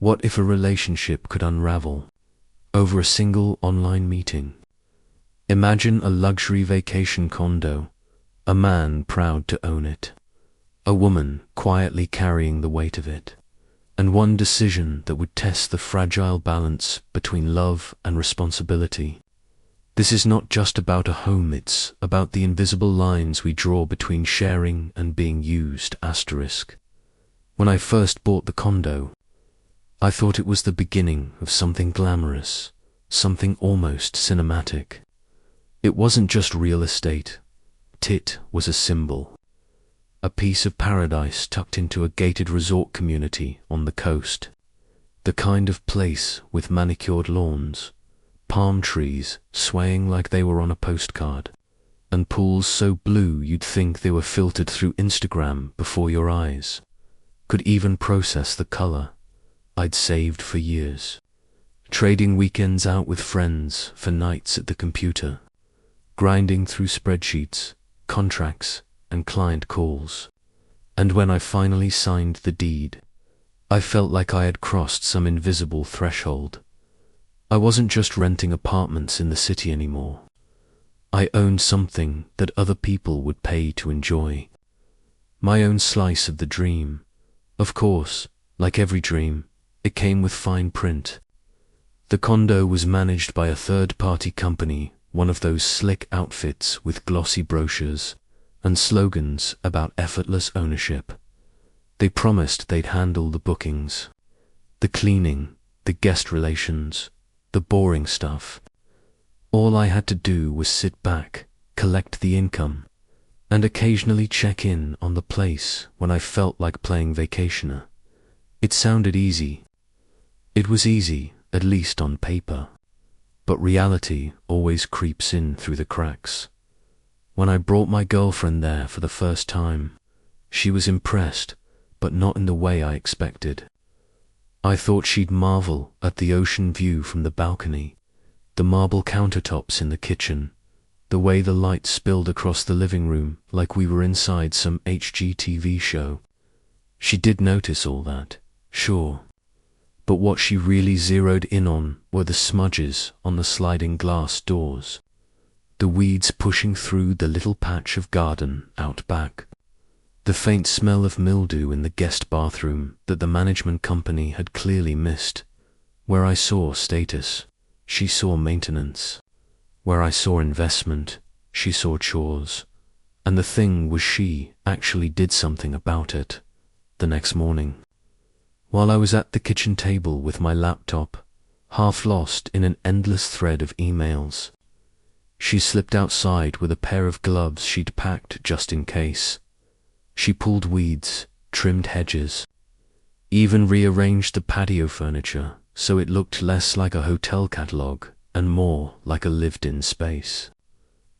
What if a relationship could unravel over a single online meeting? Imagine a luxury vacation condo, a man proud to own it, a woman quietly carrying the weight of it, and one decision that would test the fragile balance between love and responsibility. This is not just about a home, it's about the invisible lines we draw between sharing and being used. When I first bought the condo, I thought it was the beginning of something glamorous, something almost cinematic. It wasn't just real estate. It was a symbol. A piece of paradise tucked into a gated resort community on the coast. The kind of place with manicured lawns, palm trees swaying like they were on a postcard, and pools so blue you'd think they were filtered through Instagram before your eyes could even process the color. I'd saved for years, trading weekends out with friends for nights at the computer, grinding through spreadsheets, contracts, and client calls. And when I finally signed the deed, I felt like I had crossed some invisible threshold. I wasn't just renting apartments in the city anymore. I owned something that other people would pay to enjoy. My own slice of the dream. Of course, like every dream, it came with fine print. The condo was managed by a third-party company, one of those slick outfits with glossy brochures and slogans about effortless ownership. They promised they'd handle the bookings, the cleaning, the guest relations, the boring stuff. All I had to do was sit back, collect the income, and occasionally check in on the place when I felt like playing vacationer. It sounded easy. It was easy, at least on paper. But reality always creeps in through the cracks. When I brought my girlfriend there for the first time, she was impressed, but not in the way I expected. I thought she'd marvel at the ocean view from the balcony, the marble countertops in the kitchen, the way the light spilled across the living room like we were inside some HGTV show. She did notice all that, sure. But what she really zeroed in on were the smudges on the sliding glass doors, the weeds pushing through the little patch of garden out back, the faint smell of mildew in the guest bathroom that the management company had clearly missed. Where I saw status, she saw maintenance. Where I saw investment, she saw chores. And the thing was, she actually did something about it the next morning. While I was at the kitchen table with my laptop, half lost in an endless thread of emails, she slipped outside with a pair of gloves she'd packed just in case. She pulled weeds, trimmed hedges, even rearranged the patio furniture so it looked less like a hotel catalogue and more like a lived-in space.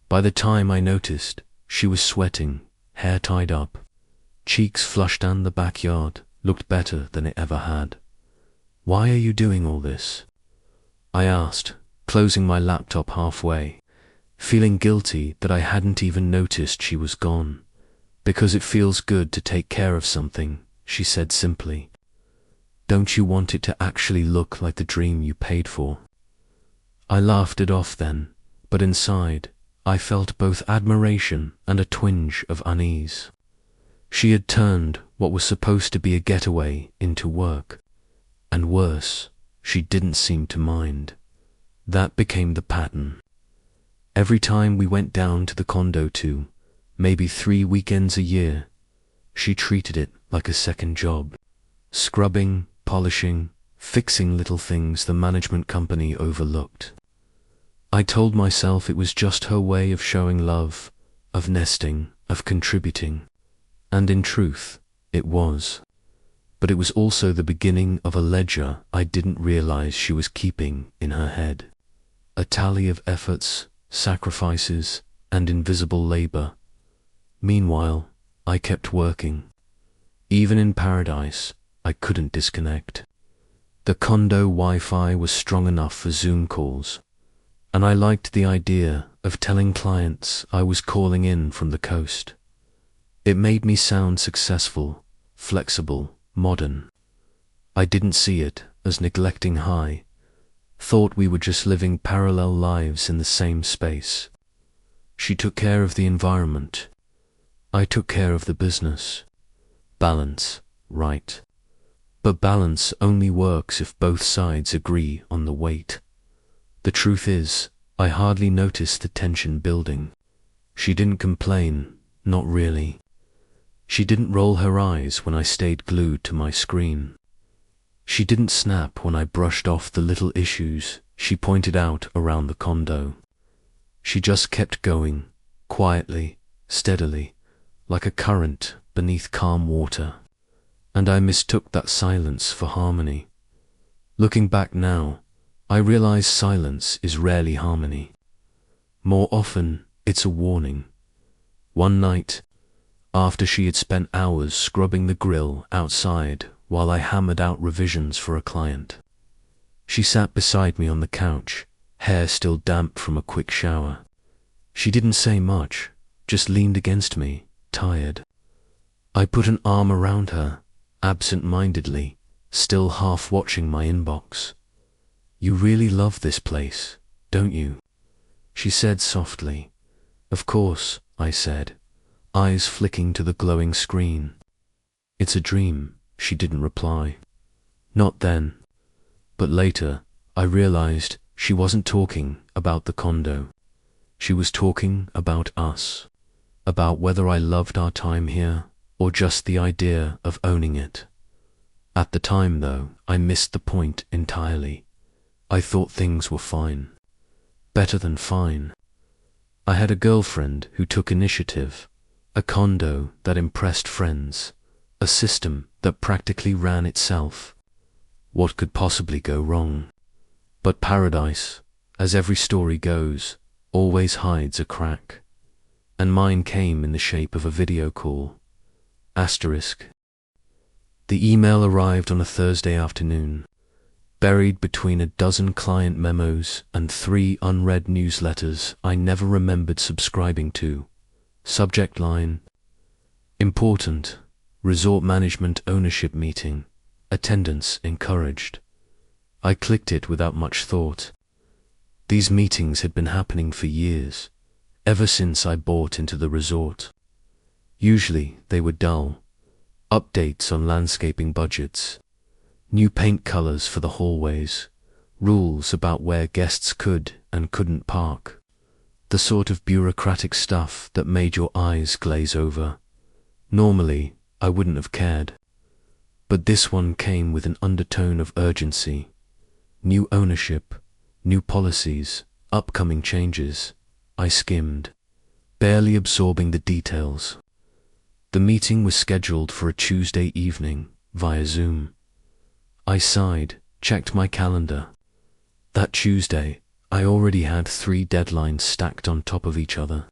By the time I noticed, she was sweating, hair tied up, cheeks flushed down the backyard, looked better than it ever had. "Why are you doing all this?" I asked, closing my laptop halfway, feeling guilty that I hadn't even noticed she was gone. "Because it feels good to take care of something," she said simply. "Don't you want it to actually look like the dream you paid for?" I laughed it off then, but inside, I felt both admiration and a twinge of unease. She had turned what was supposed to be a getaway into work. And worse, she didn't seem to mind. That became the pattern. Every time we went down to the condo 2, maybe 3 weekends a year, she treated it like a second job. Scrubbing, polishing, fixing little things the management company overlooked. I told myself it was just her way of showing love, of nesting, of contributing. And in truth, it was. But it was also the beginning of a ledger I didn't realize she was keeping in her head. A tally of efforts, sacrifices, and invisible labor. Meanwhile, I kept working. Even in paradise, I couldn't disconnect. The condo Wi-Fi was strong enough for Zoom calls, and I liked the idea of telling clients I was calling in from the coast. It made me sound successful, flexible, modern. I didn't see it as neglecting high. Thought we were just living parallel lives in the same space. She took care of the environment. I took care of the business. Balance, right. But balance only works if both sides agree on the weight. The truth is, I hardly noticed the tension building. She didn't complain, not really. She didn't roll her eyes when I stayed glued to my screen. She didn't snap when I brushed off the little issues she pointed out around the condo. She just kept going, quietly, steadily, like a current beneath calm water. And I mistook that silence for harmony. Looking back now, I realize silence is rarely harmony. More often, it's a warning. One night, after she had spent hours scrubbing the grill outside while I hammered out revisions for a client, she sat beside me on the couch, hair still damp from a quick shower. She didn't say much, just leaned against me, tired. I put an arm around her, absent-mindedly, still half watching my inbox. "You really love this place, don't you?" she said softly. "Of course," I said, eyes flicking to the glowing screen. "It's a dream," she didn't reply. Not then. But later, I realized she wasn't talking about the condo. She was talking about us, about whether I loved our time here or just the idea of owning it. At the time, though, I missed the point entirely. I thought things were fine. Better than fine. I had a girlfriend who took initiative, a condo that impressed friends, a system that practically ran itself. What could possibly go wrong? But paradise, as every story goes, always hides a crack. And mine came in the shape of a video call. Asterisk. The email arrived on a Thursday afternoon, buried between a dozen client memos and 3 unread newsletters I never remembered subscribing to. Subject line: Important, Resort Management Ownership Meeting, Attendance Encouraged. I clicked it without much thought. These meetings had been happening for years, ever since I bought into the resort. Usually they were dull. Updates on landscaping budgets, new paint colors for the hallways, rules about where guests could and couldn't park. The sort of bureaucratic stuff that made your eyes glaze over. Normally, I wouldn't have cared. But this one came with an undertone of urgency. New ownership, new policies, upcoming changes. I skimmed, barely absorbing the details. The meeting was scheduled for a Tuesday evening, via Zoom. I sighed, checked my calendar. That Tuesday, I already had 3 deadlines stacked on top of each other.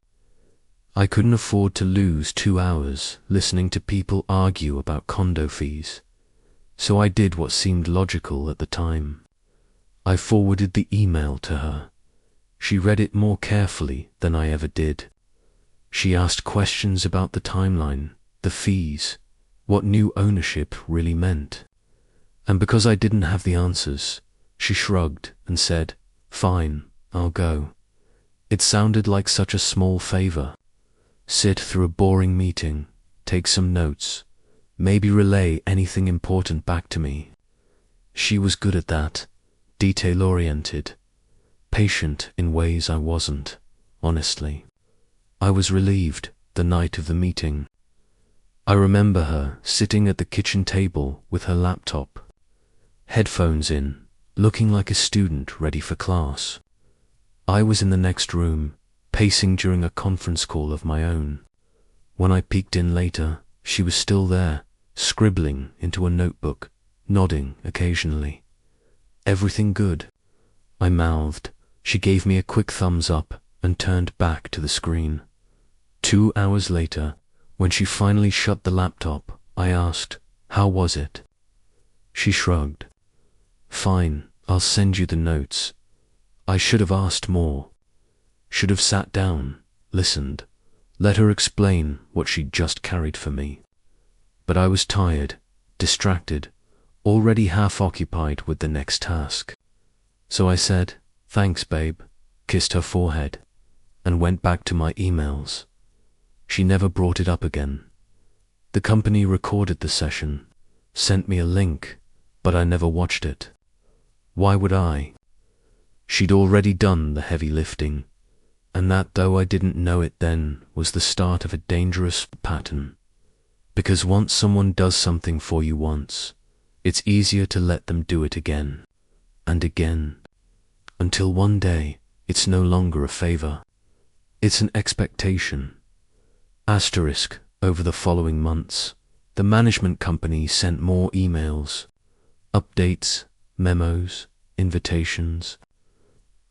I couldn't afford to lose 2 hours listening to people argue about condo fees. So I did what seemed logical at the time. I forwarded the email to her. She read it more carefully than I ever did. She asked questions about the timeline, the fees, what new ownership really meant. And because I didn't have the answers, she shrugged and said, "Fine, I'll go." It sounded like such a small favor. Sit through a boring meeting, take some notes, maybe relay anything important back to me. She was good at that, detail-oriented, patient in ways I wasn't, honestly. I was relieved the night of the meeting. I remember her sitting at the kitchen table with her laptop, headphones in, looking like a student ready for class. I was in the next room, pacing during a conference call of my own. When I peeked in later, she was still there, scribbling into a notebook, nodding occasionally. "Everything good?" I mouthed. She gave me a quick thumbs up and turned back to the screen. 2 hours later, when she finally shut the laptop, I asked, "How was it?" She shrugged. "Fine, I'll send you the notes." I should have asked more. Should have sat down, listened, let her explain what she'd just carried for me. But I was tired, distracted, already half occupied with the next task. So I said, "Thanks, babe," kissed her forehead, and went back to my emails. She never brought it up again. The company recorded the session, sent me a link, but I never watched it. Why would I? She'd already done the heavy lifting, and that, though I didn't know it then, was the start of a dangerous pattern. Because once someone does something for you once, it's easier to let them do it again, and again, until one day it's no longer a favor. It's an expectation. Asterisk, over the following months, the management company sent more emails, updates, memos, invitations.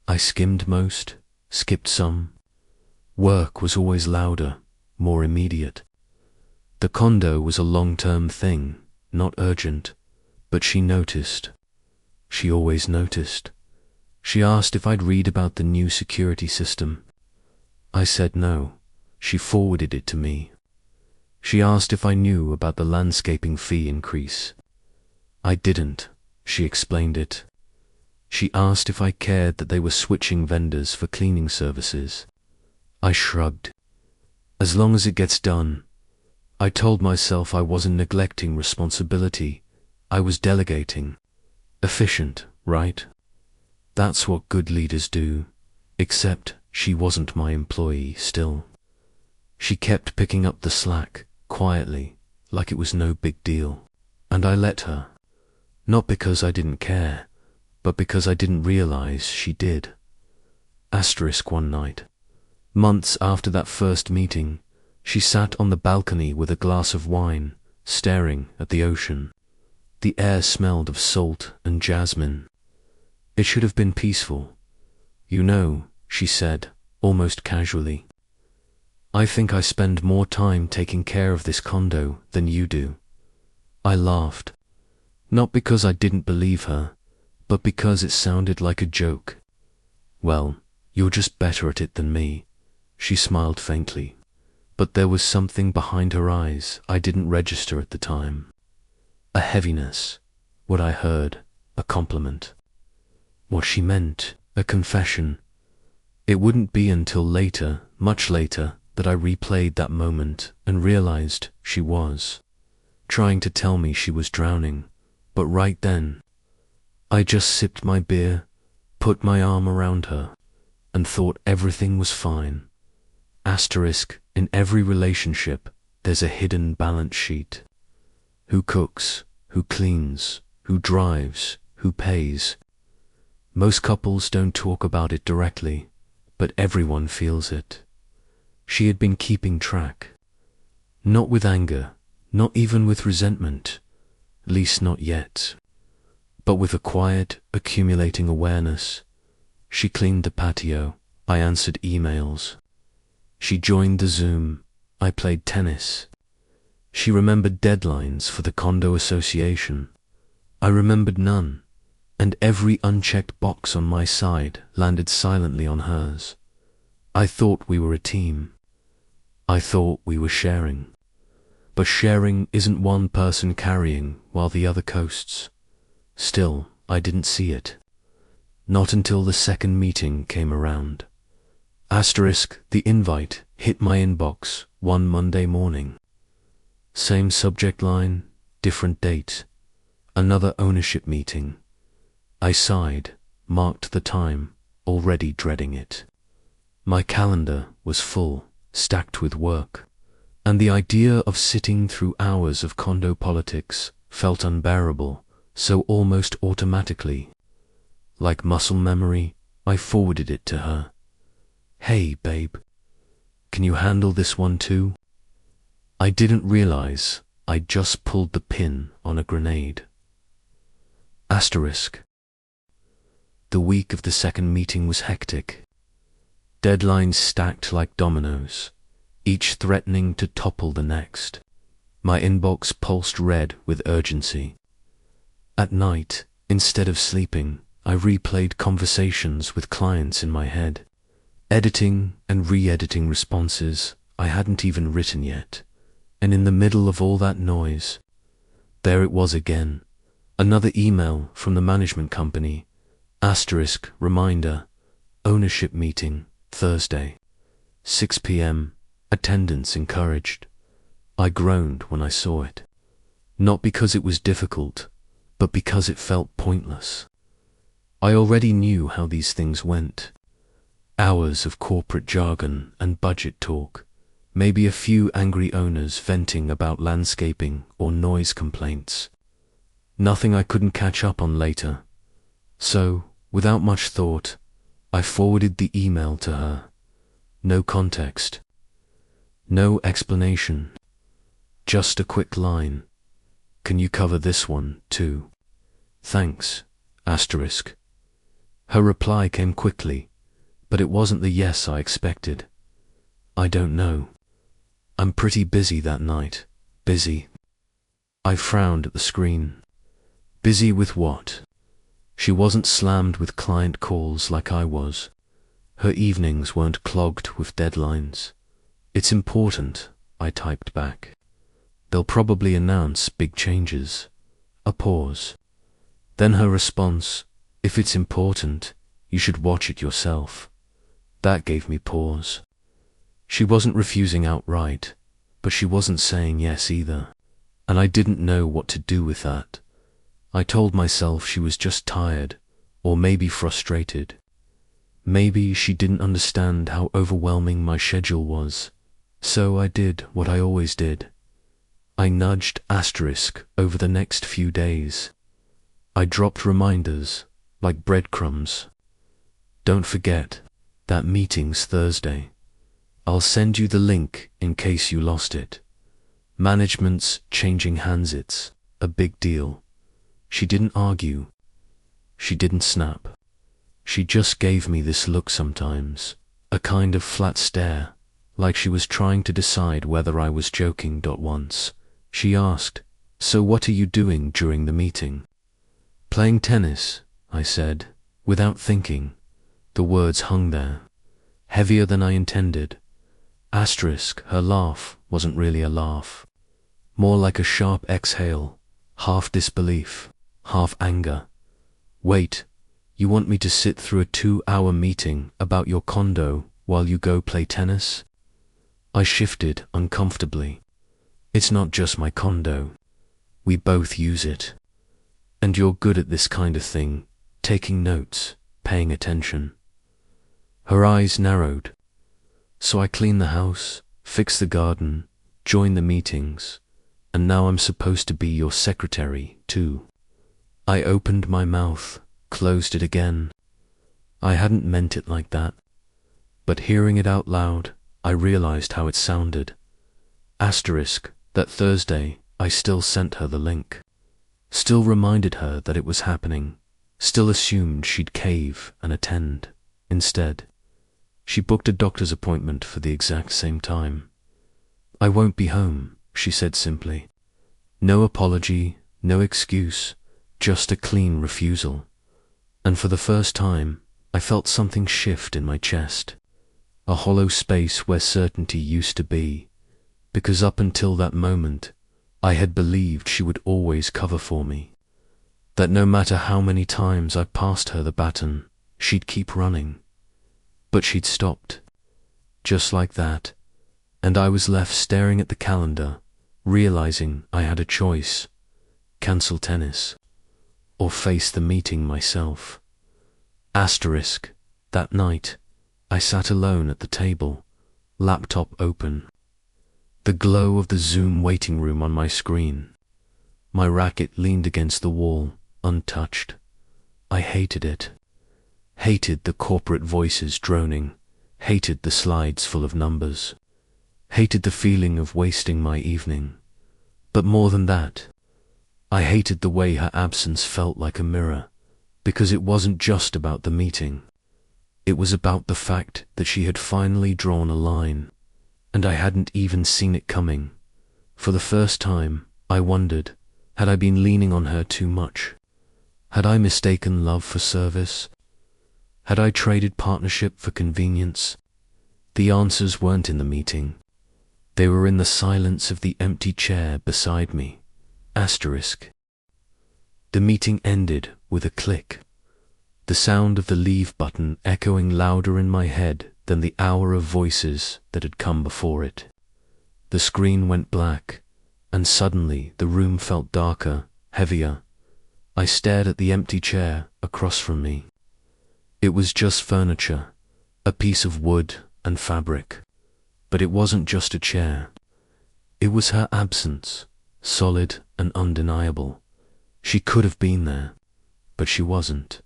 I skimmed most, skipped some. Work was always louder, more immediate. The condo was a long-term thing, not urgent, but she noticed. She always noticed. She asked if I'd read about the new security system. I said no. She forwarded it to me. She asked if I knew about the landscaping fee increase. I didn't. She explained it. She asked if I cared that they were switching vendors for cleaning services. I shrugged. As long as it gets done. I told myself I wasn't neglecting responsibility. I was delegating. Efficient, right? That's what good leaders do. Except she wasn't my employee still. She kept picking up the slack, quietly, like it was no big deal. And I let her. Not because I didn't care, but because I didn't realize she did. Asterisk, one night, months after that first meeting, she sat on the balcony with a glass of wine, staring at the ocean. The air smelled of salt and jasmine. It should have been peaceful. You know, she said, almost casually, I think I spend more time taking care of this condo than you do. I laughed. Not because I didn't believe her, but because it sounded like a joke. Well, you're just better at it than me. She smiled faintly, but there was something behind her eyes I didn't register at the time. A heaviness, what I heard, a compliment. What she meant, a confession. It wouldn't be until later, much later, that I replayed that moment and realized she was trying to tell me she was drowning, but right then, I just sipped my beer, put my arm around her, and thought everything was fine. Asterisk, in every relationship, there's a hidden balance sheet. Who cooks, who cleans, who drives, who pays. Most couples don't talk about it directly, but everyone feels it. She had been keeping track. Not with anger, not even with resentment, at least not yet, but with a quiet, accumulating awareness. She cleaned the patio, I answered emails. She joined the Zoom, I played tennis. She remembered deadlines for the condo association. I remembered none, and every unchecked box on my side landed silently on hers. I thought we were a team. I thought we were sharing. But sharing isn't one person carrying while the other coasts. Still, I didn't see it. Not until the second meeting came around. Asterisk, the invite hit my inbox one Monday morning. Same subject line, different date. Another ownership meeting. I sighed, marked the time, already dreading it. My calendar was full, stacked with work, and the idea of sitting through hours of condo politics felt unbearable, so almost automatically, like muscle memory, I forwarded it to her. Hey, babe, can you handle this one too? I didn't realize I'd just pulled the pin on a grenade. Asterisk. The week of the second meeting was hectic. Deadlines stacked like dominoes, each threatening to topple the next. My inbox pulsed red with urgency. At night, instead of sleeping, I replayed conversations with clients in my head, editing and re-editing responses I hadn't even written yet. And in the middle of all that noise, there it was again, Another email from the management company. Reminder, ownership meeting, Thursday, 6 p.m, attendance encouraged. I groaned when I saw it. Not because it was difficult, but because it felt pointless. I already knew how these things went. Hours of corporate jargon and budget talk, maybe a few angry owners venting about landscaping or noise complaints. Nothing I couldn't catch up on later. So, without much thought, I forwarded the email to her. No context. No explanation. Just a quick line. Can you cover this one, too? Thanks. Her reply came quickly, but it wasn't the yes I expected. I don't know. I'm pretty busy that night. Busy. I frowned at the screen. Busy with what? She wasn't slammed with client calls like I was. Her evenings weren't clogged with deadlines. It's important, I typed back. They'll probably announce big changes. A pause. Then her response, if it's important, you should watch it yourself. That gave me pause. She wasn't refusing outright, but she wasn't saying yes either. And I didn't know what to do with that. I told myself she was just tired, or maybe frustrated. Maybe she didn't understand how overwhelming my schedule was. So I did what I always did. I nudged over the next few days. I dropped reminders, like breadcrumbs. Don't forget, that meeting's Thursday. I'll send you the link in case you lost it. Management's changing hands, it's a big deal. She didn't argue. She didn't snap. She just gave me this look sometimes, a kind of flat stare, like she was trying to decide whether I was joking. Once, she asked, so what are you doing during the meeting? Playing tennis, I said, without thinking. The words hung there, heavier than I intended. Her laugh wasn't really a laugh. More like a sharp exhale, half disbelief, half anger. Wait, you want me to sit through a 2-hour meeting about your condo while you go play tennis? I shifted uncomfortably. It's not just my condo. We both use it. And you're good at this kind of thing, taking notes, paying attention. Her eyes narrowed. So I clean the house, fix the garden, join the meetings, and now I'm supposed to be your secretary, too. I opened my mouth, closed it again. I hadn't meant it like that. But hearing it out loud, I realized how it sounded. That Thursday, I still sent her the link. Still reminded her that it was happening. Still assumed she'd cave and attend. Instead, she booked a doctor's appointment for the exact same time. I won't be home, she said simply. No apology, no excuse, just a clean refusal. And for the first time, I felt something shift in my chest. A hollow space where certainty used to be, because up until that moment, I had believed she would always cover for me. That no matter how many times I passed her the baton, she'd keep running. But she'd stopped. Just like that. And I was left staring at the calendar, realizing I had a choice. Cancel tennis. Or face the meeting myself. That night, I sat alone at the table, laptop open. The glow of the Zoom waiting room on my screen. My racket leaned against the wall, untouched. I hated it. Hated the corporate voices droning. Hated the slides full of numbers. Hated the feeling of wasting my evening. But more than that, I hated the way her absence felt like a mirror, because it wasn't just about the meeting. It was about the fact that she had finally drawn a line, and I hadn't even seen it coming. For the first time, I wondered, had I been leaning on her too much? Had I mistaken love for service? Had I traded partnership for convenience? The answers weren't in the meeting. They were in the silence of the empty chair beside me. The meeting ended with a click, the sound of the leave button echoing louder in my head than the hour of voices that had come before it. The screen went black, and suddenly the room felt darker, heavier. I stared at the empty chair across from me. It was just furniture, a piece of wood and fabric. But it wasn't just a chair. It was her absence, solid and undeniable. She could have been there, but she wasn't.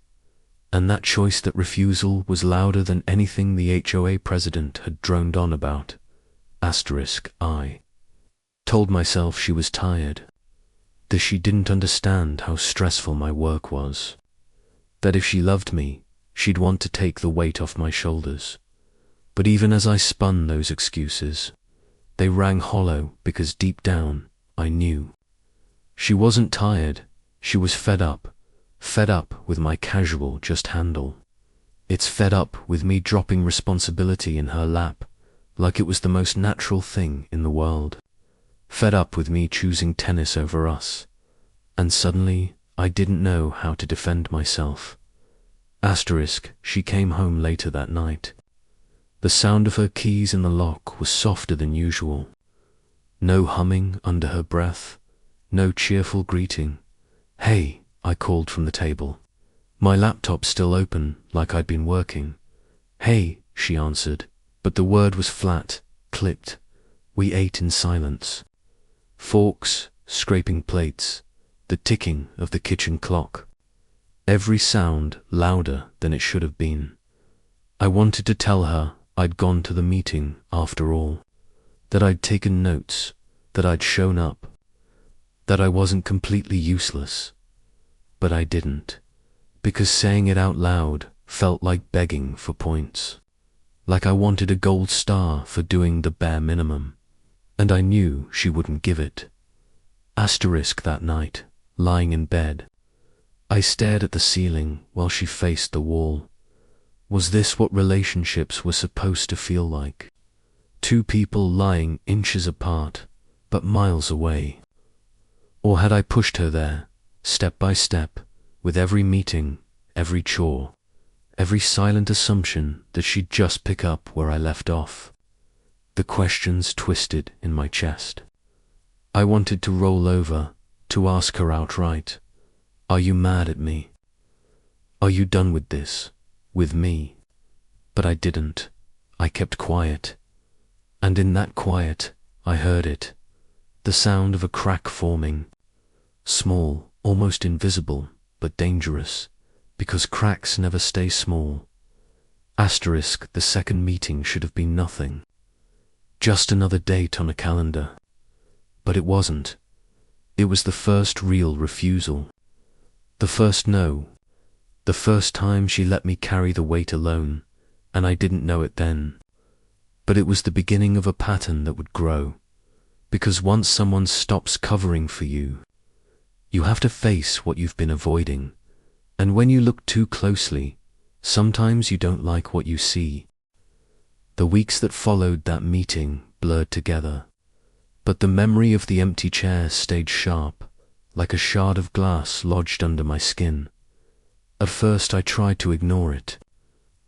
And that choice, that refusal, was louder than anything the HOA president had droned on about. I told myself she was tired, that she didn't understand how stressful my work was, that if she loved me, she'd want to take the weight off my shoulders. But even as I spun those excuses, they rang hollow, because deep down I knew. She wasn't tired, she was fed up with my casual just handle. It's fed up with me dropping responsibility in her lap like it was the most natural thing in the world. Fed up with me choosing tennis over us. And suddenly I didn't know how to defend myself. She came home later that night. The sound of her keys in the lock was softer than usual. No humming under her breath, no cheerful greeting. "Hey," I called from the table, my laptop still open like I'd been working. "Hey," she answered, but the word was flat, clipped. We ate in silence. Forks, scraping plates, the ticking of the kitchen clock. Every sound louder than it should have been. I wanted to tell her I'd gone to the meeting after all, that I'd taken notes, that I'd shown up, that I wasn't completely useless. But I didn't, because saying it out loud felt like begging for points, like I wanted a gold star for doing the bare minimum, and I knew she wouldn't give it. That night, lying in bed, I stared at the ceiling while she faced the wall. Was this what relationships were supposed to feel like? Two people lying inches apart, but miles away? Or had I pushed her there, step by step, with every meeting, every chore, every silent assumption that she'd just pick up where I left off? The questions twisted in my chest. I wanted to roll over, to ask her outright, "Are you mad at me? Are you done with this? With me?" But I didn't. I kept quiet. And in that quiet, I heard it. The sound of a crack forming. Small, almost invisible, but dangerous, because cracks never stay small. The second meeting should have been nothing. Just another date on a calendar. But it wasn't. It was the first real refusal. The first no. The first time she let me carry the weight alone, and I didn't know it then. But it was the beginning of a pattern that would grow. Because once someone stops covering for you, you have to face what you've been avoiding. And when you look too closely, sometimes you don't like what you see. The weeks that followed that meeting blurred together, but the memory of the empty chair stayed sharp, like a shard of glass lodged under my skin. At first I tried to ignore it.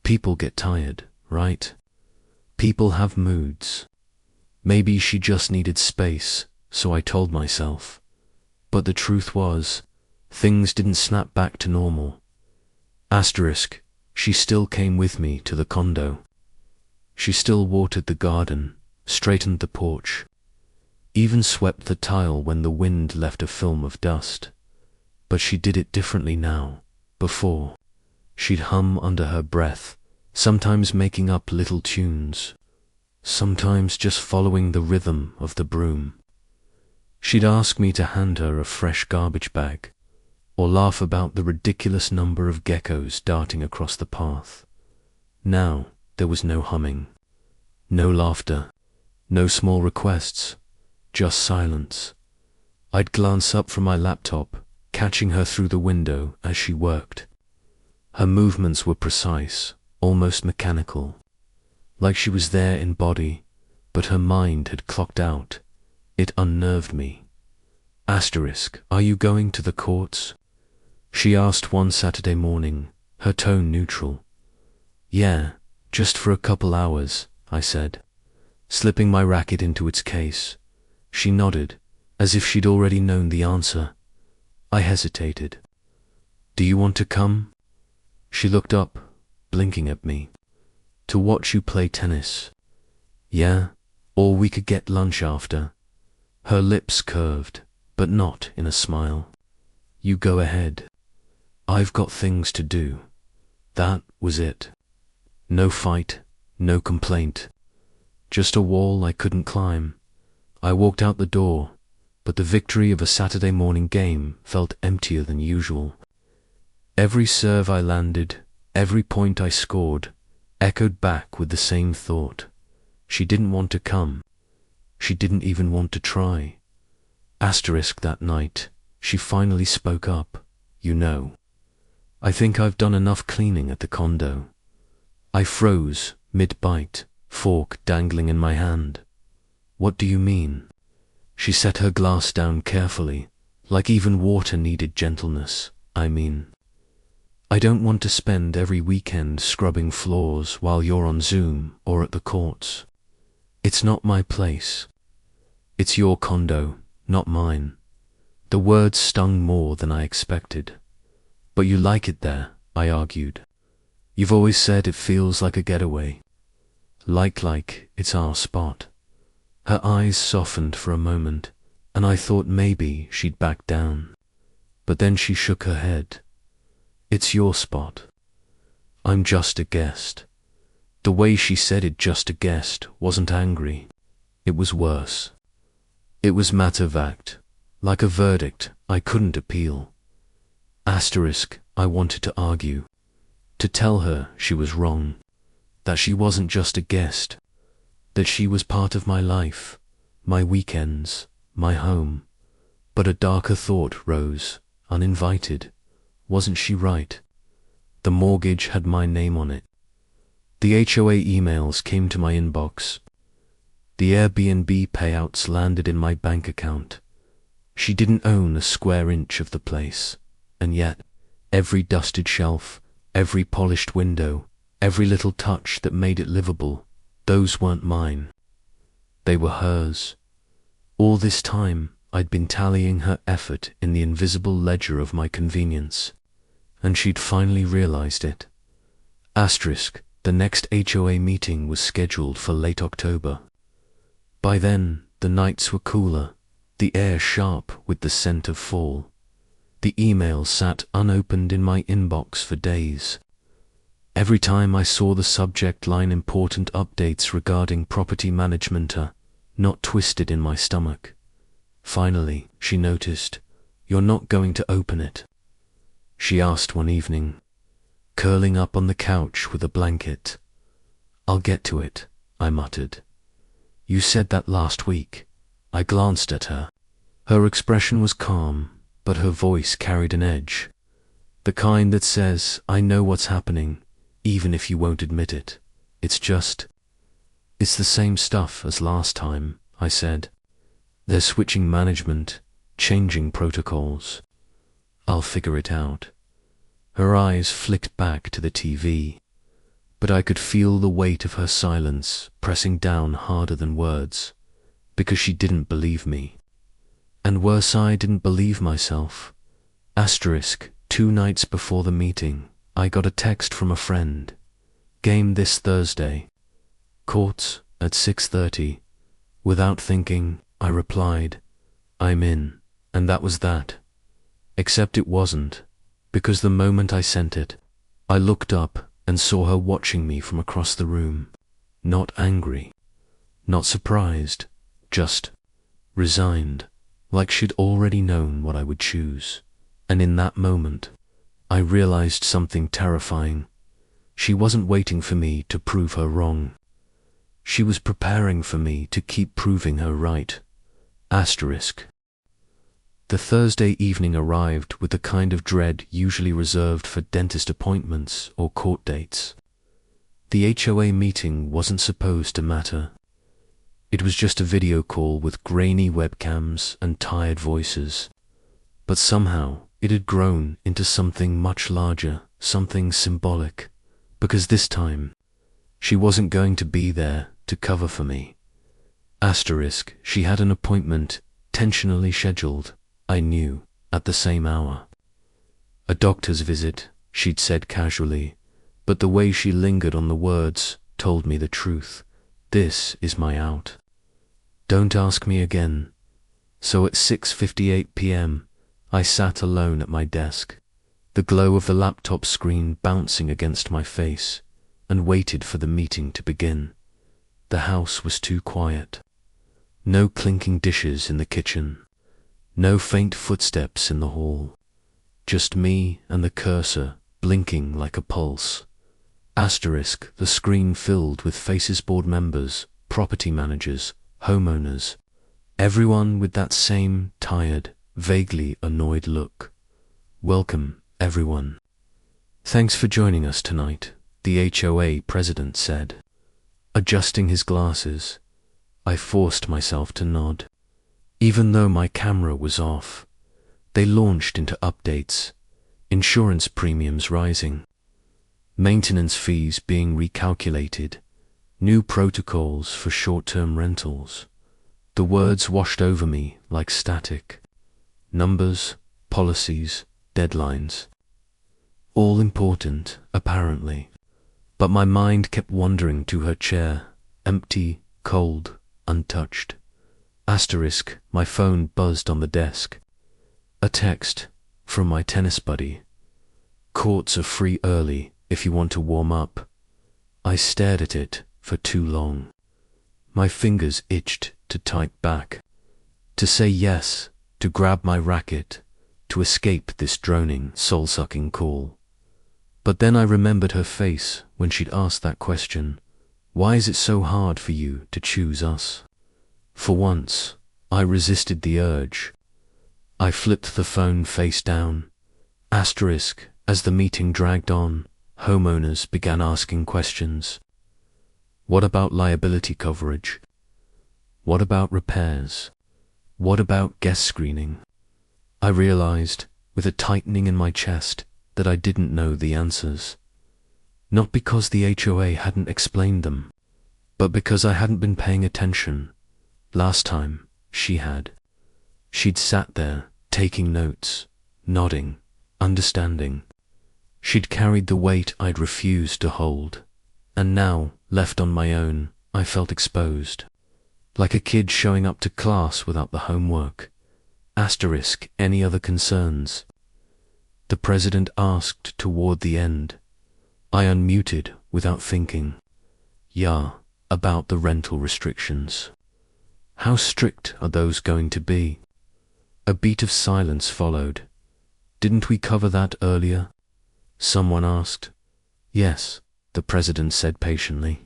People get tired, right? People have moods. Maybe she just needed space, so I told myself. But the truth was, things didn't snap back to normal. She still came with me to the condo. She still watered the garden, straightened the porch, even swept the tile when the wind left a film of dust. But she did it differently now. Before, she'd hum under her breath, sometimes making up little tunes, sometimes just following the rhythm of the broom. She'd ask me to hand her a fresh garbage bag, or laugh about the ridiculous number of geckos darting across the path. Now there was no humming, no laughter, no small requests, just silence. I'd glance up from my laptop, catching her through the window as she worked. Her movements were precise, almost mechanical, like she was there in body, but her mind had clocked out. It unnerved me. "Are you going to the courts?" She asked one Saturday morning, her tone neutral. Yeah, just for a couple hours, I said, slipping my racket into its case. She nodded, as if she'd already known the answer. I hesitated. Do you want to come? She looked up, blinking at me. To watch you play tennis. Yeah, or we could get lunch after. Her lips curved, but not in a smile. You go ahead. I've got things to do. That was it. No fight, no complaint. Just a wall I couldn't climb. I walked out the door, but the victory of a Saturday morning game felt emptier than usual. Every serve I landed, every point I scored, echoed back with the same thought. She didn't want to come. She didn't even want to try. Asterisk that night, she finally spoke up. You know, I think I've done enough cleaning at the condo. I froze, mid-bite, fork dangling in my hand. What do you mean? She set her glass down carefully, like even water needed gentleness. I mean, I don't want to spend every weekend scrubbing floors while you're on Zoom or at the courts. It's not my place. It's your condo, not mine. The words stung more than I expected. But you like it there, I argued. You've always said it feels like a getaway. Like it's our spot. Her eyes softened for a moment, and I thought maybe she'd back down. But then she shook her head. It's your spot. I'm just a guest. The way she said it, just a guest, wasn't angry. It was worse. It was matter-of-fact, like a verdict I couldn't appeal. Asterisk, I wanted to argue, to tell her she was wrong, that she wasn't just a guest, that she was part of my life, my weekends, my home. But a darker thought rose, uninvited. Wasn't she right? The mortgage had my name on it. The HOA emails came to my inbox. The Airbnb payouts landed in my bank account. She didn't own a square inch of the place, and yet every dusted shelf, every polished window, every little touch that made it livable, those weren't mine. They were hers. All this time I'd been tallying her effort in the invisible ledger of my convenience, and she'd finally realized it. Asterisk, the next HOA meeting was scheduled for late October. By then, the nights were cooler, the air sharp with the scent of fall. The email sat unopened in my inbox for days. Every time I saw the subject line important updates regarding property management, a knot twisted in my stomach. Finally, she noticed, "You're not going to open it?" She asked one evening, curling up on the couch with a blanket. "I'll get to it," I muttered. "You said that last week." I glanced at her. Her expression was calm, but her voice carried an edge. The kind that says, I know what's happening, even if you won't admit it. It's the same stuff as last time, I said. They're switching management, changing protocols. I'll figure it out. Her eyes flicked back to the TV, but I could feel the weight of her silence pressing down harder than words, because she didn't believe me. And worse, I didn't believe myself. Asterisk, 2 nights before the meeting, I got a text from a friend. Game this Thursday. Courts at 6:30. Without thinking, I replied, I'm in, and that was that. Except it wasn't, because the moment I sent it, I looked up and saw her watching me from across the room. Not angry, not surprised, just resigned, like she'd already known what I would choose. And in that moment, I realized something terrifying. She wasn't waiting for me to prove her wrong. She was preparing for me to keep proving her right. Asterisk. The Thursday evening arrived with the kind of dread usually reserved for dentist appointments or court dates. The HOA meeting wasn't supposed to matter. It was just a video call with grainy webcams and tired voices. But somehow, It had grown into something much larger, something symbolic, because this time, she wasn't going to be there to cover for me. Asterisk, she had an appointment, tensionally scheduled, I knew, at the same hour. A doctor's visit, she'd said casually, but the way she lingered on the words told me the truth. This is my out. Don't ask me again. So at 6:58 p.m., I sat alone at my desk, the glow of the laptop screen bouncing against my face, and waited for the meeting to begin. The house was too quiet. No clinking dishes in the kitchen. No faint footsteps in the hall. Just me and the cursor blinking like a pulse. Asterisk, the screen filled with faces, board members, property managers, homeowners, everyone with that same tired, vaguely annoyed look. Welcome, everyone. Thanks for joining us tonight, the HOA president said. Adjusting his glasses, I forced myself to nod. Even though my camera was off, they launched into updates, insurance premiums rising, maintenance fees being recalculated, new protocols for short-term rentals. The words washed over me like static. Numbers, policies, deadlines. All important, apparently. But my mind kept wandering to her chair, empty, cold, untouched. Asterisk, my phone buzzed on the desk. A text from my tennis buddy. Courts are free early if you want to warm up. I stared at it for too long. My fingers itched to type back, to say yes, to grab my racket, to escape this droning, soul-sucking call. But then I remembered her face when she'd asked that question. Why is it so hard for you to choose us? For once, I resisted the urge. I flipped the phone face down. Asterisk, as the meeting dragged on, homeowners began asking questions. What about liability coverage? What about repairs? What about guest screening? I realized, with a tightening in my chest, that I didn't know the answers. Not because the HOA hadn't explained them, but because I hadn't been paying attention. Last time, she had. She'd sat there, taking notes, nodding, understanding. She'd carried the weight I'd refused to hold, and now, left on my own, I felt exposed. Like a kid showing up to class without the homework. Asterisk, any other concerns? The president asked toward the end. I unmuted without thinking. Yeah, about the rental restrictions. How strict are those going to be? A beat of silence followed. Didn't we cover that earlier? Someone asked. Yes, the president said patiently.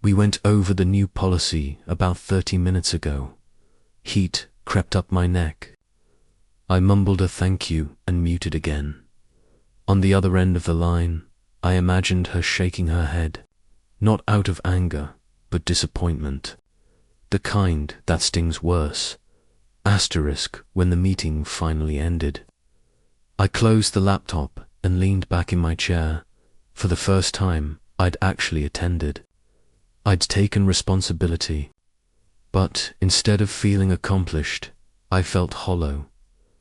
We went over the new policy about 30 minutes ago. Heat crept up my neck. I mumbled a thank you and muted again. On the other end of the line, I imagined her shaking her head, not out of anger, but disappointment. The kind that stings worse. Asterisk, when the meeting finally ended. I closed the laptop and leaned back in my chair. For the first time, I'd actually attended. I'd taken responsibility. But instead of feeling accomplished, I felt hollow,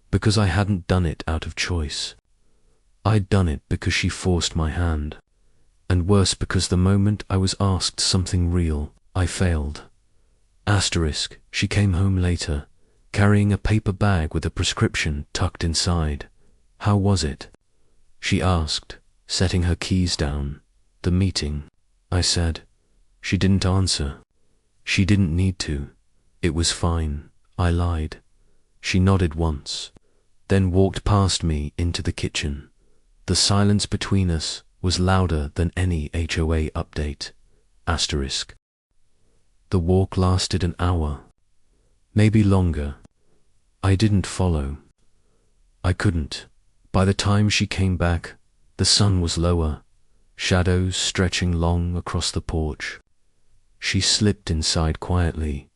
because I hadn't done it out of choice. I'd done it because she forced my hand, and worse because the moment I was asked something real, I failed. Asterisk, she came home later, carrying a paper bag with a prescription tucked inside. How was it? She asked, setting her keys down. The meeting, I said. She didn't answer. She didn't need to. It was fine. I lied. She nodded once, then walked past me into the kitchen. The silence between us was louder than any HOA update. Asterisk. The walk lasted an hour, maybe longer. I didn't follow. I couldn't. By the time she came back, the sun was lower, shadows stretching long across the porch. She slipped inside quietly,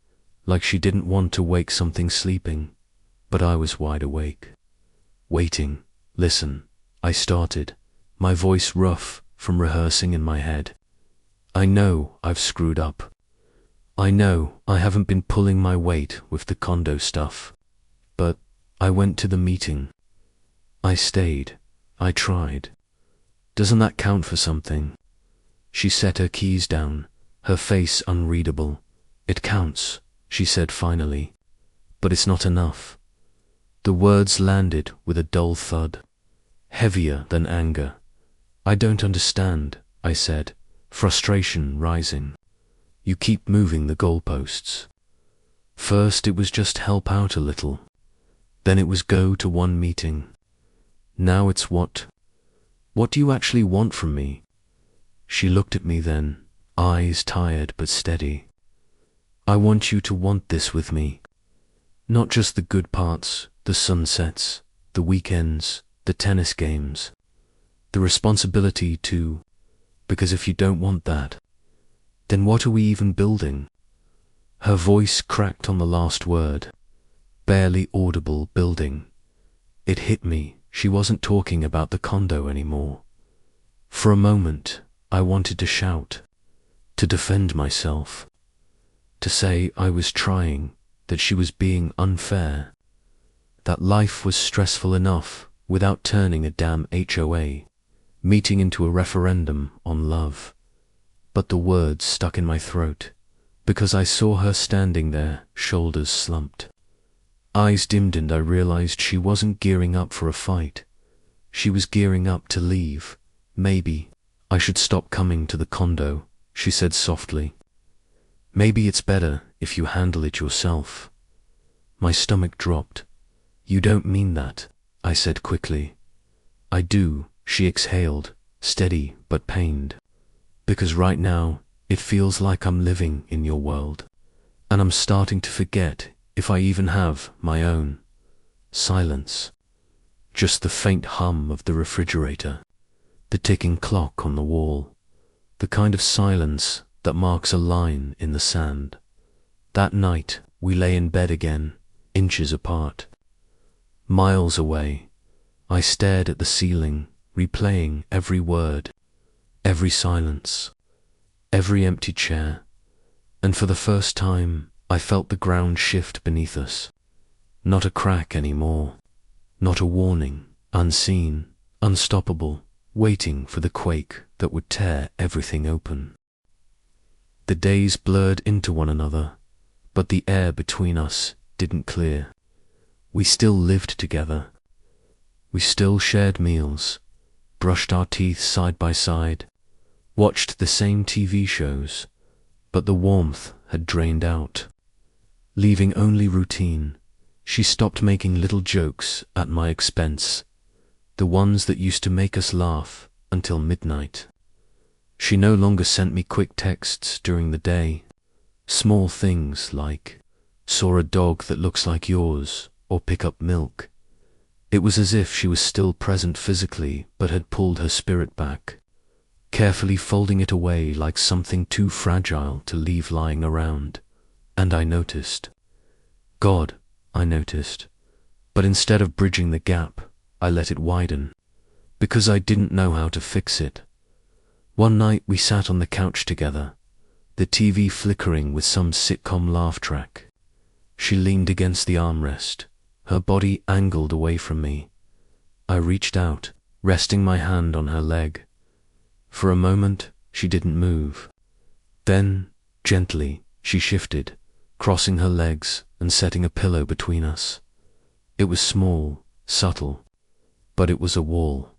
like she didn't want to wake something sleeping, but I was wide awake. waiting. Listen, I started, my voice rough from rehearsing in my head. I know I've screwed up. I know I haven't been pulling my weight with the condo stuff. But I went to the meeting. I stayed. I tried. Doesn't that count for something? She set her keys down, her face unreadable. It counts, she said finally. But it's not enough. The words landed with a dull thud, heavier than anger. I don't understand, I said, frustration rising. You keep moving the goalposts. First it was just help out a little. Then it was go to one meeting. Now it's what? What do you actually want from me? She looked at me then, eyes tired but steady. I want you to want this with me. Not just the good parts, the sunsets, the weekends, the tennis games. The responsibility too, because if you don't want that, then what are we even building? Her voice cracked on the last word. Barely audible building. It hit me, she wasn't talking about the condo anymore. For a moment, I wanted to shout, to defend myself, to say I was trying, that she was being unfair, that life was stressful enough without turning a damn HOA, meeting into a referendum on love. But the words stuck in my throat, because I saw her standing there, shoulders slumped. Eyes dimmed, and I realized she wasn't gearing up for a fight. She was gearing up to leave. Maybe I should stop coming to the condo, she said softly. Maybe it's better if you handle it yourself. My stomach dropped. You don't mean that, I said quickly. I do, she exhaled, steady but pained. Because right now, it feels like I'm living in your world, and I'm starting to forget if I even have my own. Silence. Just the faint hum of the refrigerator, the ticking clock on the wall, the kind of silence that marks a line in the sand. That night, we lay in bed again, inches apart. Miles away, I stared at the ceiling, replaying every word, every silence, every empty chair, and for the first time, I felt the ground shift beneath us. Not a crack anymore, not a warning, unseen, unstoppable, waiting for the quake that would tear everything open. The days blurred into one another, but the air between us didn't clear. We still lived together. We still shared meals, brushed our teeth side by side, watched the same TV shows, but the warmth had drained out. Leaving only routine, she stopped making little jokes at my expense, the ones that used to make us laugh until midnight. She no longer sent me quick texts during the day, small things like, saw a dog that looks like yours, or pick up milk. It was as if she was still present physically but had pulled her spirit back, carefully folding it away like something too fragile to leave lying around. And I noticed. God, I noticed. But instead of bridging the gap, I let it widen, because I didn't know how to fix it. One night we sat on the couch together, the TV flickering with some sitcom laugh track. She leaned against the armrest, her body angled away from me. I reached out, resting my hand on her leg. For a moment, she didn't move. Then, gently, she shifted, crossing her legs and setting a pillow between us. It was small, subtle, but it was a wall,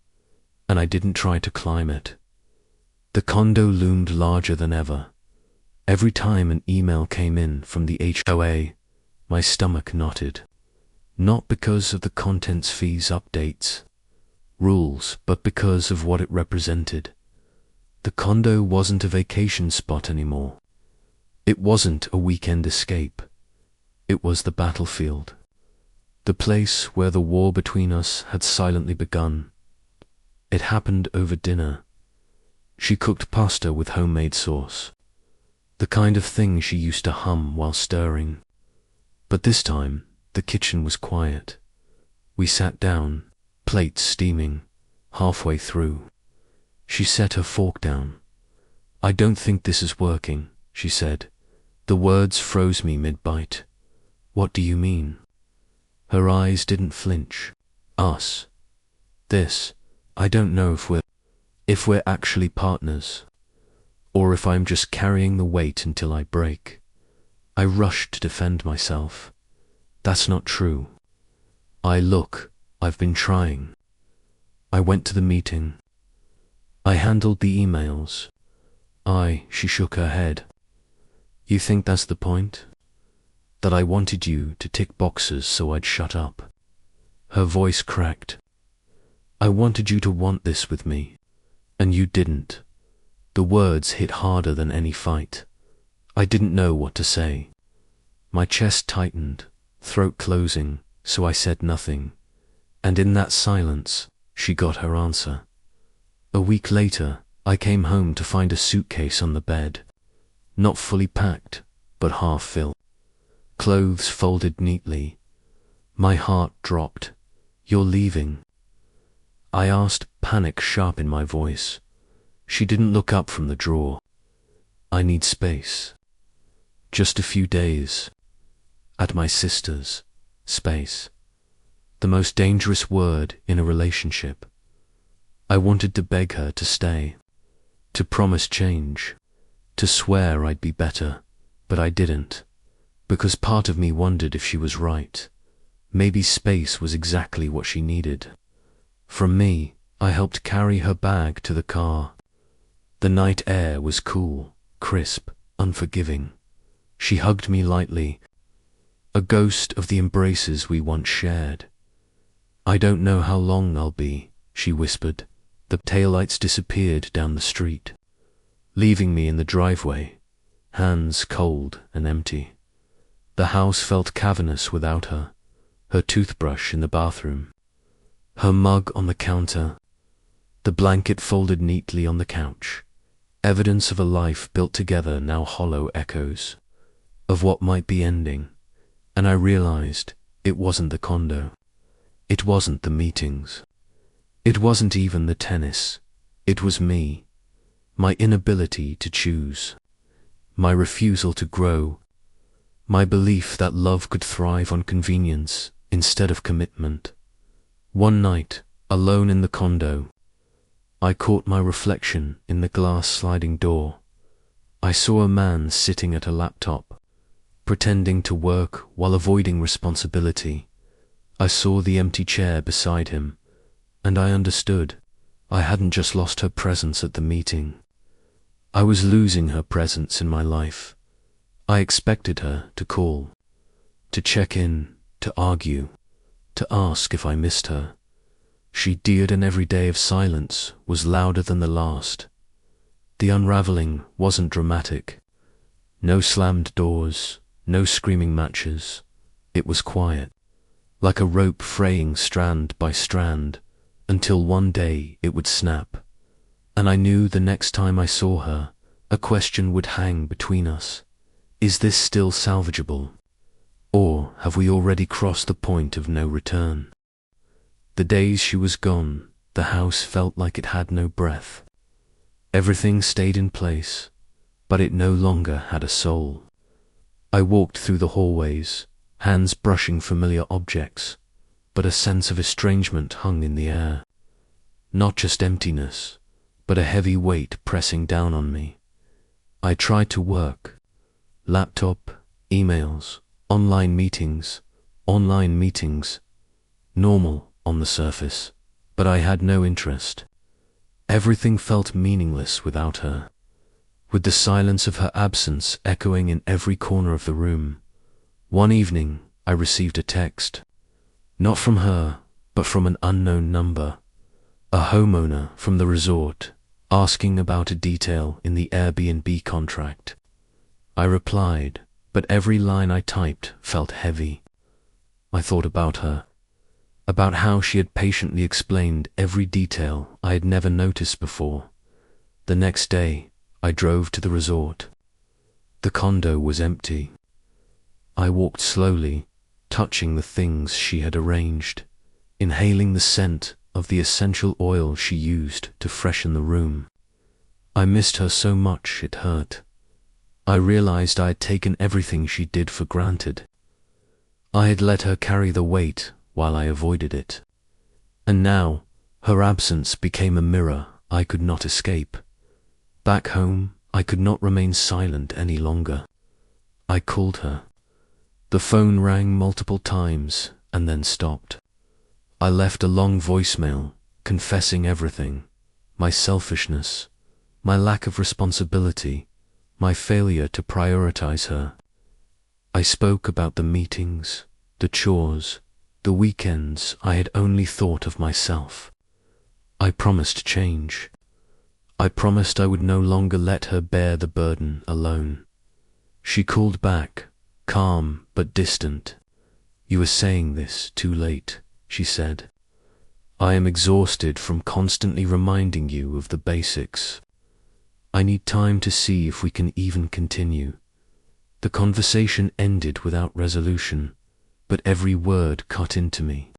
and I didn't try to climb it. The condo loomed larger than ever. Every time an email came in from the HOA, my stomach knotted. Not because of the contents fees updates, rules, but because of what it represented. The condo wasn't a vacation spot anymore. It wasn't a weekend escape. It was the battlefield. The place where the war between us had silently begun. It happened over dinner. She cooked pasta with homemade sauce, the kind of thing she used to hum while stirring. But this time, the kitchen was quiet. We sat down, plates steaming. Halfway through, she set her fork down. "I don't think this is working," she said. The words froze me mid-bite. "What do you mean?" Her eyes didn't flinch. "Us. This. I don't know if we're actually partners, or if I'm just carrying the weight until I break." I rushed to defend myself. "That's not true." I've been trying." I went to the meeting. I handled the emails. She shook her head. "You think that's the point? That I wanted you to tick boxes so I'd shut up?" Her voice cracked. "I wanted you to want this with me, and you didn't." The words hit harder than any fight. I didn't know what to say. My chest tightened, throat closing, so I said nothing. And in that silence, she got her answer. A week later, I came home to find a suitcase on the bed. Not fully packed, but half filled. Clothes folded neatly. My heart dropped. "You're leaving?" I asked, panic sharp in my voice. She didn't look up from the drawer. "I need space. Just a few days. At my sister's." Space. The most dangerous word in a relationship. I wanted to beg her to stay, to promise change, to swear I'd be better, but I didn't, because part of me wondered if she was right. Maybe space was exactly what she needed. From me, I helped carry her bag to the car. The night air was cool, crisp, unforgiving. She hugged me lightly, a ghost of the embraces we once shared. "I don't know how long I'll be," she whispered. The taillights disappeared down the street, leaving me in the driveway, hands cold and empty. The house felt cavernous without her, her toothbrush in the bathroom, her mug on the counter, the blanket folded neatly on the couch. Evidence of a life built together, now hollow echoes of what might be ending. And I realized it wasn't the condo. It wasn't the meetings. It wasn't even the tennis. It was me. My inability to choose. My refusal to grow. My belief that love could thrive on convenience instead of commitment. One night, alone in the condo, I caught my reflection in the glass sliding door. I saw a man sitting at a laptop, pretending to work while avoiding responsibility. I saw the empty chair beside him, and I understood. I hadn't just lost her presence at the meeting. I was losing her presence in my life. I expected her to call, to check in, to argue, to ask if I missed her. She dared, and every day of silence was louder than the last. The unraveling wasn't dramatic. No slammed doors, no screaming matches. It was quiet, like a rope fraying strand by strand, until one day it would snap. And I knew the next time I saw her, a question would hang between us. Is this still salvageable? Or have we already crossed the point of no return? The days she was gone, the house felt like it had no breath. Everything stayed in place, but it no longer had a soul. I walked through the hallways, hands brushing familiar objects, but a sense of estrangement hung in the air. Not just emptiness, but a heavy weight pressing down on me. I tried to work. Laptop, emails, online meetings, normal on the surface, but I had no interest. Everything felt meaningless without her, with the silence of her absence echoing in every corner of the room. One evening, I received a text, not from her, but from an unknown number, a homeowner from the resort, asking about a detail in the Airbnb contract. I replied, but every line I typed felt heavy. I thought about her, about how she had patiently explained every detail I had never noticed before. The next day, I drove to the resort. The condo was empty. I walked slowly, touching the things she had arranged, inhaling the scent of the essential oil she used to freshen the room. I missed her so much it hurt. I realized I had taken everything she did for granted. I had let her carry the weight while I avoided it. And now, her absence became a mirror I could not escape. Back home, I could not remain silent any longer. I called her. The phone rang multiple times and then stopped. I left a long voicemail, confessing everything: my selfishness, my lack of responsibility, my failure to prioritize her. I spoke about the meetings, the chores, the weekends I had only thought of myself. I promised change. I promised I would no longer let her bear the burden alone. She called back, calm but distant. "You are saying this too late," she said. "I am exhausted from constantly reminding you of the basics. I need time to see if we can even continue." The conversation ended without resolution, but every word cut into me.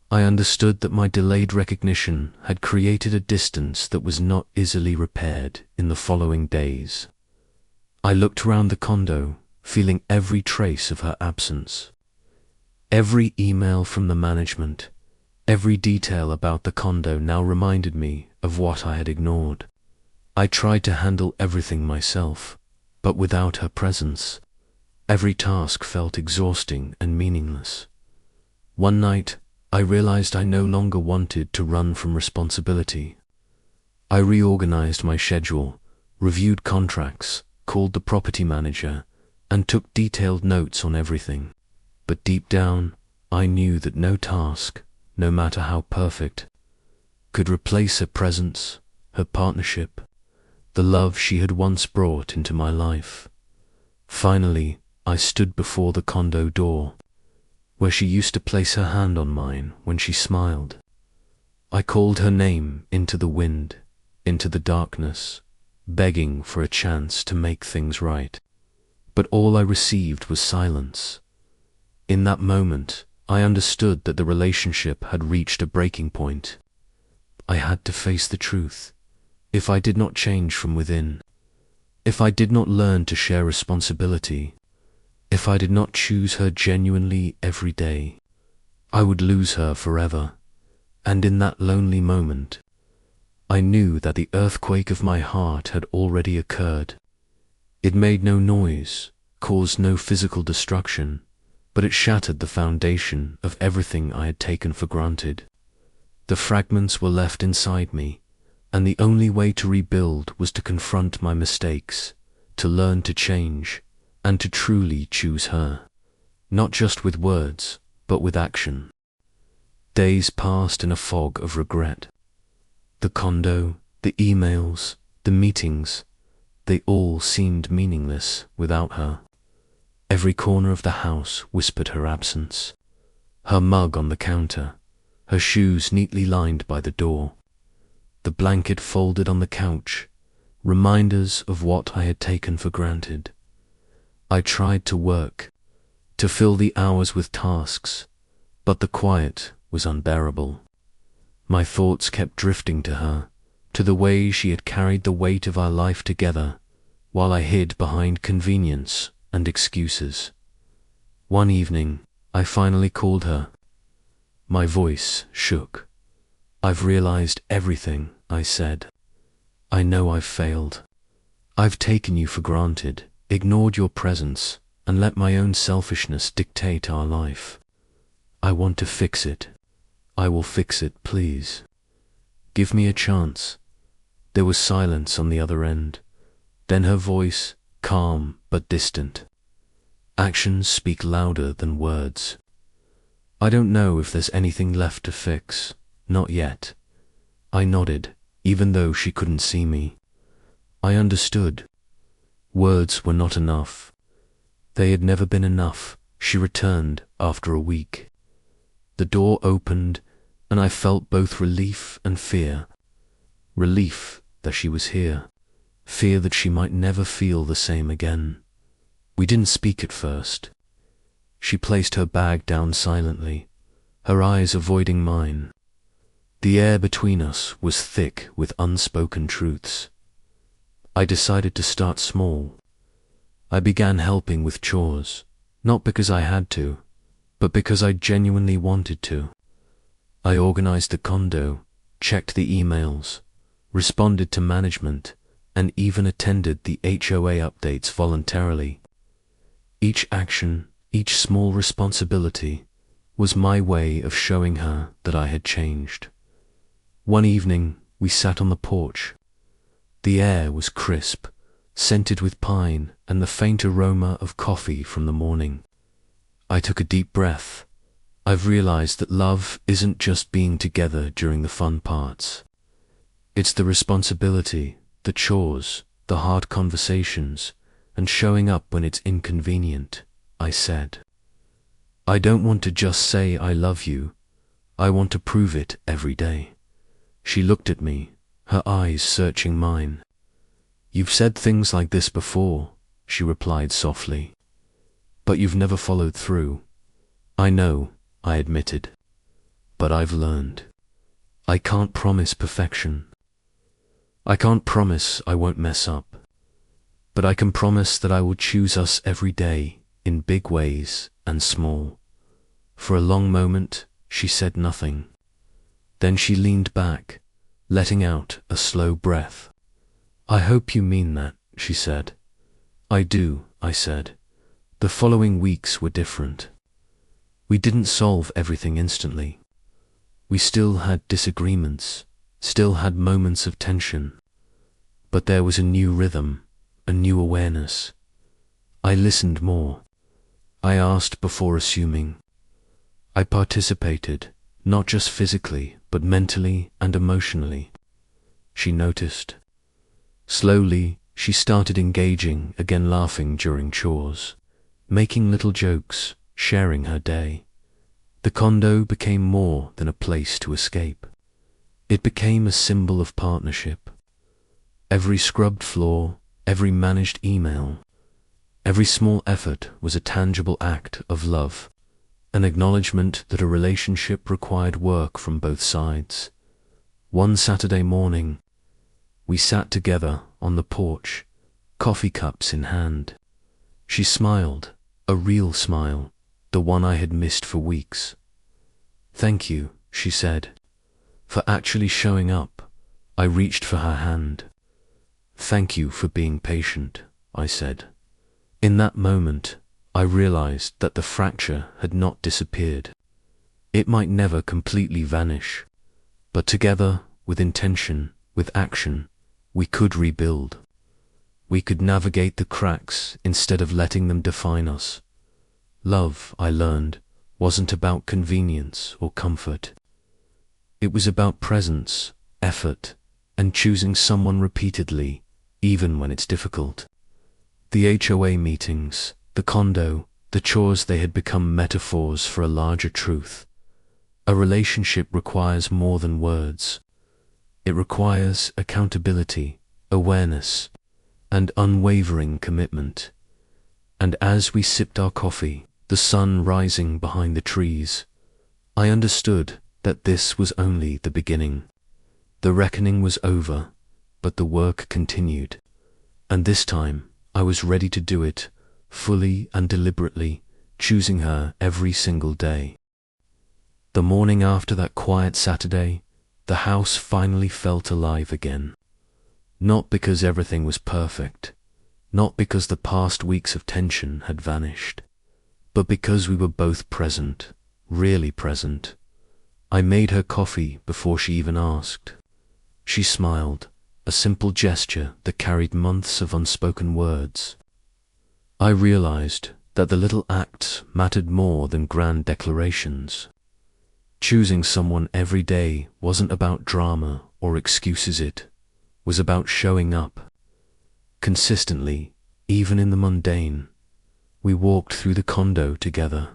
I understood that my delayed recognition had created a distance that was not easily repaired in the following days. I looked around the condo, feeling every trace of her absence. Every email from the management, every detail about the condo now reminded me of what I had ignored. I tried to handle everything myself, but without her presence, every task felt exhausting and meaningless. One night, I realized I no longer wanted to run from responsibility. I reorganized my schedule, reviewed contracts, called the property manager, and took detailed notes on everything. But deep down, I knew that no task, no matter how perfect, could replace her presence, her partnership, the love she had once brought into my life. Finally, I stood before the condo door, where she used to place her hand on mine when she smiled. I called her name into the wind, into the darkness, begging for a chance to make things right. But all I received was silence. In that moment, I understood that the relationship had reached a breaking point. I had to face the truth. If I did not change from within, if I did not learn to share responsibility, if I did not choose her genuinely every day, I would lose her forever. And in that lonely moment, I knew that the earthquake of my heart had already occurred. It made no noise, caused no physical destruction, but it shattered the foundation of everything I had taken for granted. The fragments were left inside me, and the only way to rebuild was to confront my mistakes, to learn to change, and to truly choose her, not just with words, but with action. Days passed in a fog of regret. The condo, the emails, the meetings, they all seemed meaningless without her. Every corner of the house whispered her absence. Her mug on the counter, her shoes neatly lined by the door, the blanket folded on the couch, reminders of what I had taken for granted. I tried to work, to fill the hours with tasks, but the quiet was unbearable. My thoughts kept drifting to her, to the way she had carried the weight of our life together, while I hid behind convenience and excuses. One evening, I finally called her. My voice shook. "I've realized everything," I said. "I know I've failed. I've taken you for granted, ignored your presence, and let my own selfishness dictate our life. I want to fix it. I will fix it, please. Give me a chance." There was silence on the other end. Then her voice, calm but distant. "Actions speak louder than words. I don't know if there's anything left to fix. Not yet." I nodded, even though she couldn't see me. I understood. Words were not enough. They had never been enough. She returned after a week. The door opened, and I felt both relief and fear. Relief that she was here. Fear that she might never feel the same again. We didn't speak at first. She placed her bag down silently, her eyes avoiding mine. The air between us was thick with unspoken truths. I decided to start small. I began helping with chores, not because I had to, but because I genuinely wanted to. I organized the condo, checked the emails, responded to management, and even attended the HOA updates voluntarily. Each action, each small responsibility, was my way of showing her that I had changed. One evening, we sat on the porch. The air was crisp, scented with pine and the faint aroma of coffee from the morning. I took a deep breath. I've realized that love isn't just being together during the fun parts. It's the responsibility, the chores, the hard conversations, and showing up when it's inconvenient, I said. I don't want to just say I love you. I want to prove it every day. She looked at me, her eyes searching mine. You've said things like this before, she replied softly. But you've never followed through. I know, I admitted. But I've learned. I can't promise perfection. I can't promise I won't mess up. But I can promise that I will choose us every day, in big ways and small. For a long moment, she said nothing. Then she leaned back, letting out a slow breath. I hope you mean that, she said. I do, I said. The following weeks were different. We didn't solve everything instantly. We still had disagreements, still had moments of tension. But there was a new rhythm, a new awareness. I listened more. I asked before assuming. I participated, not just physically, but mentally and emotionally. She noticed. Slowly, she started engaging, again laughing during chores, making little jokes, sharing her day. The condo became more than a place to escape. It became a symbol of partnership. Every scrubbed floor, every managed email, every small effort was a tangible act of love, an acknowledgement that a relationship required work from both sides. One Saturday morning, we sat together on the porch, coffee cups in hand. She smiled, a real smile, the one I had missed for weeks. Thank you, she said, for actually showing up. I reached for her hand. Thank you for being patient, I said. In that moment, I realized that the fracture had not disappeared. It might never completely vanish, but together, with intention, with action, we could rebuild. We could navigate the cracks instead of letting them define us. Love, I learned, wasn't about convenience or comfort. It was about presence, effort, and choosing someone repeatedly, even when it's difficult. The HOA meetings, the condo, the chores, they had become metaphors for a larger truth. A relationship requires more than words. It requires accountability, awareness, and unwavering commitment. And as we sipped our coffee, the sun rising behind the trees, I understood that this was only the beginning. The reckoning was over, but the work continued. And this time, I was ready to do it, fully and deliberately, choosing her every single day. The morning after that quiet Saturday, the house finally felt alive again. Not because everything was perfect, not because the past weeks of tension had vanished, but because we were both present, really present. I made her coffee before she even asked. She smiled, a simple gesture that carried months of unspoken words. I realized that the little acts mattered more than grand declarations. Choosing someone every day wasn't about drama or excuses, it was about showing up. Consistently, even in the mundane. We walked through the condo together,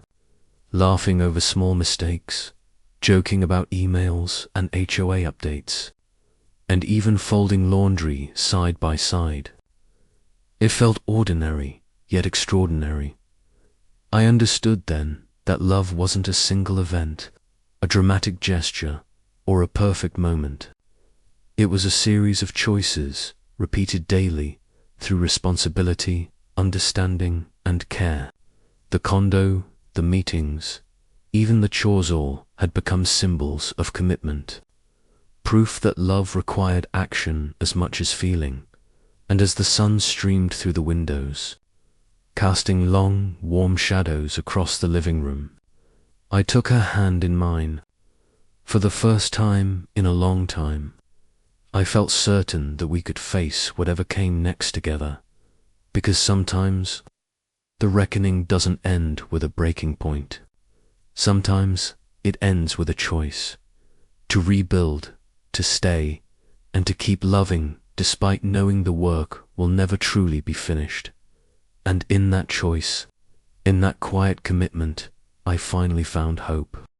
laughing over small mistakes, joking about emails and HOA updates, and even folding laundry side by side. It felt ordinary, yet extraordinary. I understood then that love wasn't a single event, a dramatic gesture, or a perfect moment. It was a series of choices, repeated daily, through responsibility, understanding, and care. The condo, the meetings, even the chores all had become symbols of commitment. Proof that love required action as much as feeling. And as the sun streamed through the windows, casting long, warm shadows across the living room, I took her hand in mine. For the first time in a long time, I felt certain that we could face whatever came next together, because sometimes the reckoning doesn't end with a breaking point. Sometimes it ends with a choice, to rebuild, to stay, and to keep loving despite knowing the work will never truly be finished. And in that choice, in that quiet commitment, I finally found hope.